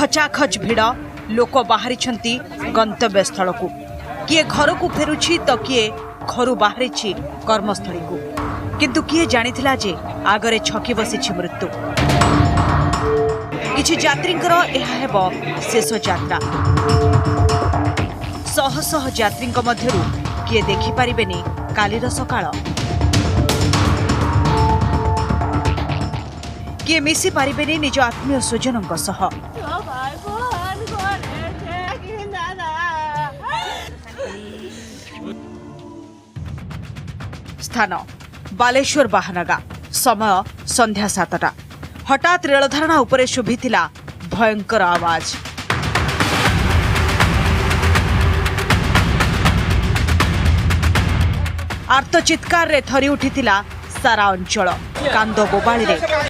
खचाखच भिड़ लोक बाहरी गंतव्य स्थल को किए घर को फेरुछि तो किए घर बाहरी कर्मस्थली को किंतु किए जानिथिला जे आगरे छकी बसी मृत्यु। किछि यात्रींकर एहा हेबो शेष यात्रा। शह शह यात्रींक मध्यरु किए देखि पारिबेनी कालीर सकाळ, किए मिसी पारिबेनी निज आत्मीय स्वजनक सह। स्थान बालेश्वर बाहानगा, समय संध्या 7टा। हठात रेलधारणा उपरे शुभिथिला भयंकर आवाज। आर्त चित्कार रे थरी उठिथिला सारा अंचल। कांद बोबाळी रे